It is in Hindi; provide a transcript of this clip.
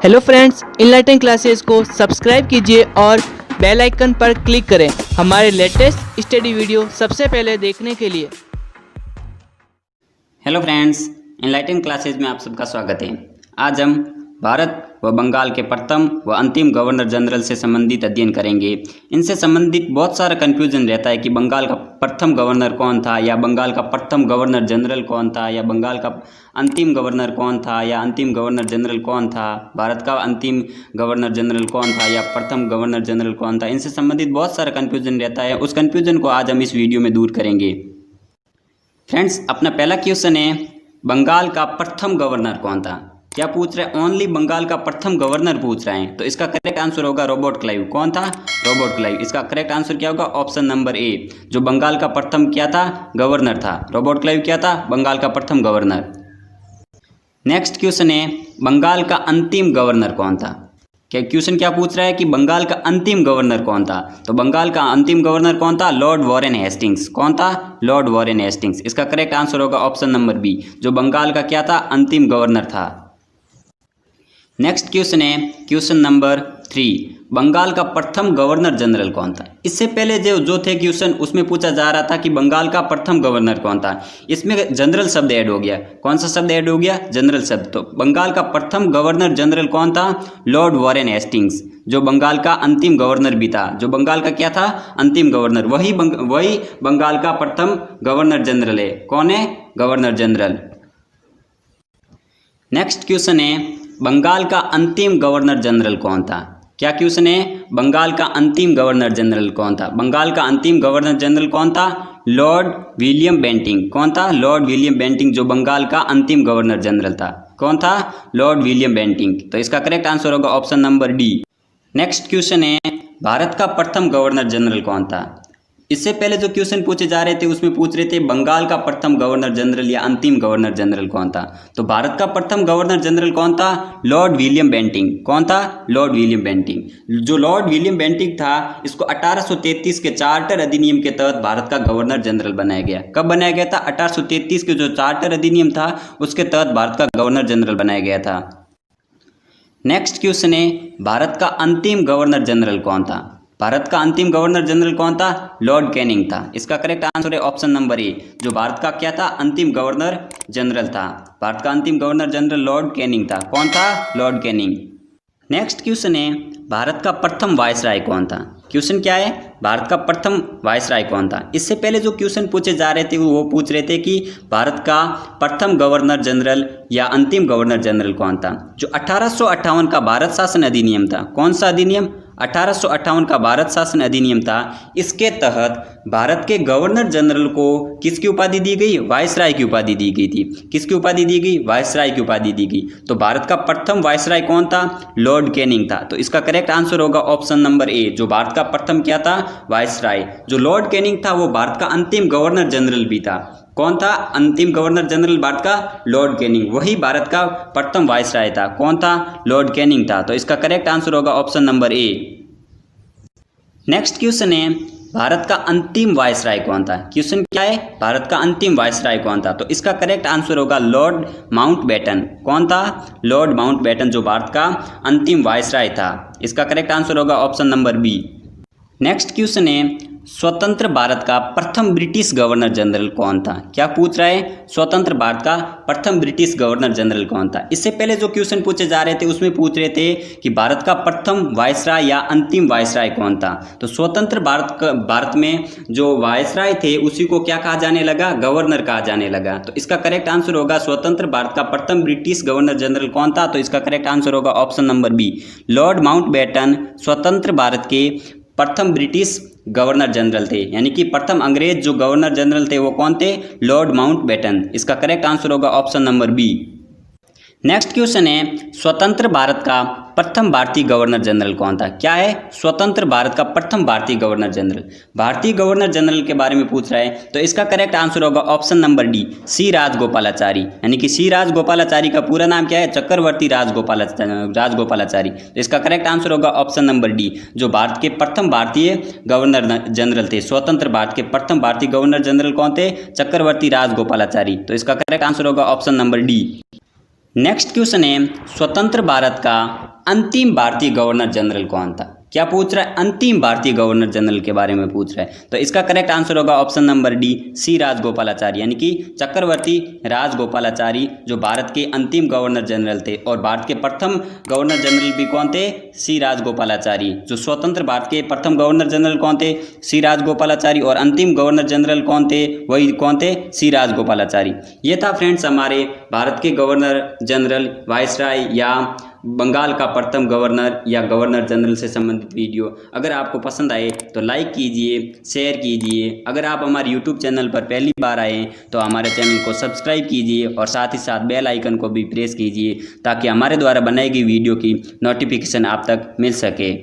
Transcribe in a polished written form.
हेलो फ्रेंड्स, इनलाइटन क्लासेस को सब्सक्राइब कीजिए और बेल आइकन पर क्लिक करें हमारे लेटेस्ट स्टडी वीडियो सबसे पहले देखने के लिए। हेलो फ्रेंड्स, इनलाइटन क्लासेस में आप सबका स्वागत है। आज हम भारत व बंगाल के प्रथम व अंतिम गवर्नर जनरल से संबंधित अध्ययन करेंगे। इनसे संबंधित बहुत सारा कन्फ्यूजन रहता है कि बंगाल का प्रथम गवर्नर कौन था, या बंगाल का प्रथम गवर्नर जनरल कौन था, या बंगाल का अंतिम गवर्नर कौन था, या अंतिम गवर्नर जनरल कौन था, भारत का अंतिम गवर्नर जनरल कौन था, या प्रथम गवर्नर जनरल कौन था। इनसे संबंधित बहुत सारा कन्फ्यूजन रहता है। उस कन्फ्यूजन को आज हम इस वीडियो में दूर करेंगे। फ्रेंड्स, अपना पहला क्वेश्चन है, बंगाल का प्रथम गवर्नर कौन था। क्या पूछ रहे हैं? ओनली बंगाल का प्रथम गवर्नर पूछ रहे हैं। तो इसका करेक्ट आंसर होगा रॉबर्ट क्लाइव। कौन था? Robert Clive. इसका करेक्ट आंसर क्या होगा? ऑप्शन नंबर ए, जो बंगाल का प्रथम क्या था? गवर्नर था। रॉबर्ट क्लाइव क्या था? बंगाल का प्रथम गवर्नर। नेक्स्ट क्वेश्चन है, बंगाल का अंतिम गवर्नर कौन था। क्या क्वेश्चन क्या पूछ रहा है कि बंगाल का अंतिम गवर्नर कौन था। तो बंगाल का अंतिम गवर्नर कौन था? Lord Warren Hastings. कौन था? Lord Warren Hastings. इसका करेक्ट आंसर होगा ऑप्शन नंबर बी, जो बंगाल का क्या था? अंतिम गवर्नर था। नेक्स्ट क्वेश्चन है क्वेश्चन नंबर 3, बंगाल का प्रथम गवर्नर जनरल कौन था। इससे पहले जो थे क्वेश्चन, उसमें पूछा जा रहा था कि बंगाल का प्रथम गवर्नर कौन था। इसमें जनरल शब्द ऐड हो गया। कौन सा शब्द ऐड हो गया? जनरल शब्द। तो बंगाल का प्रथम गवर्नर जनरल कौन था? लॉर्ड वॉरेन हेस्टिंग्स, जो बंगाल का अंतिम गवर्नर भी था। जो बंगाल का क्या था? अंतिम गवर्नर। वही बंगाल का प्रथम गवर्नर जनरल है। कौन है? Governor general. नेक्स्ट क्वेश्चन है, बंगाल का अंतिम गवर्नर जनरल कौन था। क्या क्वेश्चन है? बंगाल का अंतिम गवर्नर जनरल कौन था। बंगाल का अंतिम गवर्नर जनरल कौन था? Lord William Bentinck. कौन था? लॉर्ड विलियम बेंटिंक, जो बंगाल का अंतिम गवर्नर जनरल था। कौन था? Lord William Bentinck. तो इसका करेक्ट आंसर होगा option number D. Next question है, भारत का प्रथम गवर्नर जनरल कौन था। इससे पहले जो क्वेश्चन पूछे जा रहे थे, उसमें पूछ रहे थे बंगाल का प्रथम गवर्नर जनरल या अंतिम गवर्नर जनरल कौन था। तो भारत का प्रथम गवर्नर जनरल कौन था? Lord William Bentinck. कौन था? Lord William Bentinck. जो लॉर्ड विलियम बेंटिंक था, इसको 1833 के चार्टर अधिनियम के तहत भारत का गवर्नर जनरल बनाया गया। कब बनाया गया था? 1833 के जो चार्टर अधिनियम था, उसके तहत भारत का गवर्नर जनरल बनाया गया था। नेक्स्ट क्वेश्चन है, भारत का अंतिम गवर्नर जनरल कौन था। भारत का अंतिम गवर्नर जनरल कौन था? लॉर्ड कैनिंग था। इसका करेक्ट आंसर है ऑप्शन नंबर ए, जो भारत का क्या था? अंतिम गवर्नर जनरल था। भारत का अंतिम गवर्नर जनरल लॉर्ड कैनिंग था। कौन था? Lord Canning. नेक्स्ट क्वेश्चन है, भारत का प्रथम वायसराय कौन था। क्वेश्चन क्या है? भारत का प्रथम वायसराय कौन था। इससे पहले जो क्वेश्चन पूछे जा रहे थे, वो पूछ रहे थे कि भारत का प्रथम गवर्नर जनरल या अंतिम गवर्नर जनरल कौन था। जो 1858 का भारत शासन अधिनियम था। कौन सा अधिनियम? 1858 का भारत शासन अधिनियम था। इसके तहत भारत के गवर्नर जनरल को किसकी उपाधि दी गई? वायसराय की उपाधि दी गई थी। किसकी उपाधि दी गई? वायसराय की उपाधि दी गई। तो भारत का प्रथम वायसराय कौन था? लॉर्ड कैनिंग था। तो इसका करेक्ट आंसर होगा ऑप्शन नंबर ए, जो भारत का प्रथम क्या था? वायसराय। जो लॉर्ड कैनिंग था, वो भारत का अंतिम गवर्नर जनरल भी था। कौन था अंतिम गवर्नर जनरल भारत का? Lord Canning. वही भारत का प्रथम वायसराय था। कौन था? लॉर्ड कैनिंग था। तो इसका करेक्ट आंसर होगा option number A. Next question है, भारत का अंतिम वायसराय कौन था। क्वेश्चन क्या है? भारत का अंतिम वायसराय कौन था। तो इसका करेक्ट आंसर होगा लॉर्ड माउंटबेटन। कौन था? लॉर्ड माउंटबेटन, जो भारत का अंतिम वायसराय था। इसका करेक्ट आंसर होगा option number B. Next question है, स्वतंत्र भारत का प्रथम ब्रिटिश गवर्नर जनरल कौन था। क्या पूछ रहा है? स्वतंत्र भारत का प्रथम ब्रिटिश गवर्नर जनरल कौन था। इससे पहले जो क्वेश्चन पूछे जा रहे थे, उसमें पूछ रहे थे कि भारत का प्रथम वायसराय या अंतिम वायसराय कौन था। तो स्वतंत्र भारत में जो वायसराय थे, उसी को क्या कहा जाने लगा? गवर्नर कहा जाने लगा। तो इसका करेक्ट आंसर होगा स्वतंत्र भारत का प्रथम ब्रिटिश गवर्नर जनरल कौन था। तो इसका करेक्ट आंसर होगा option number B, Lord Mountbatten स्वतंत्र भारत के प्रथम ब्रिटिश गवर्नर जनरल थे। यानी कि प्रथम अंग्रेज जो गवर्नर जनरल थे, वो कौन थे? Lord Mountbatten. इसका करेक्ट आंसर होगा option number B. Next question है, स्वतंत्र भारत का प्रथम भारतीय गवर्नर जनरल कौन था। क्या है? स्वतंत्र भारत का प्रथम भारतीय गवर्नर जनरल। भारतीय गवर्नर जनरल के बारे में पूछ रहा है, तो इसका करेक्ट आंसर होगा ऑप्शन नंबर डी, सी राजगोपालाचारी। यानी कि सी राजगोपालाचारी का पूरा नाम क्या है? चक्रवर्ती राजगोपालाचारी। तो इसका करेक्ट आंसर होगा ऑप्शन नंबर डी, जो भारत के प्रथम भारतीय गवर्नर जनरल थे। स्वतंत्र भारत के प्रथम भारतीय गवर्नर जनरल कौन थे? चक्रवर्ती राजगोपालाचारी। तो इसका करेक्ट आंसर होगा option number D. Next question है, स्वतंत्र भारत का अंतिम भारतीय गवर्नर जनरल कौन था? क्या पूछ रहा है? अंतिम भारतीय गवर्नर जनरल के बारे में पूछ रहा है। तो इसका करेक्ट आंसर होगा ऑप्शन नंबर डी, सी राजगोपालाचारी, यानी कि चक्रवर्ती राजगोपालाचारी जो भारत के अंतिम गवर्नर जनरल थे। और भारत के प्रथम गवर्नर जनरल भी कौन थे? सी राजगोपालाचारी। जो स्वतंत्र भारत के प्रथम गवर्नर जनरल कौन थे? सी राजगोपालाचारी। और अंतिम गवर्नर जनरल कौन थे? वही कौन थे? सी राजगोपालाचारी। ये था फ्रेंड्स हमारे भारत के गवर्नर जनरल, वाइसराय या बंगाल का प्रथम गवर्नर या गवर्नर जनरल से संबंधित वीडियो। अगर आपको पसंद आए तो लाइक कीजिए, शेयर कीजिए। अगर आप हमारे यूट्यूब चैनल पर पहली बार आए तो हमारे चैनल को सब्सक्राइब कीजिए और साथ ही साथ बेल आइकन को भी प्रेस कीजिए ताकि हमारे द्वारा बनाई गई वीडियो की नोटिफिकेशन आप तक मिल सके।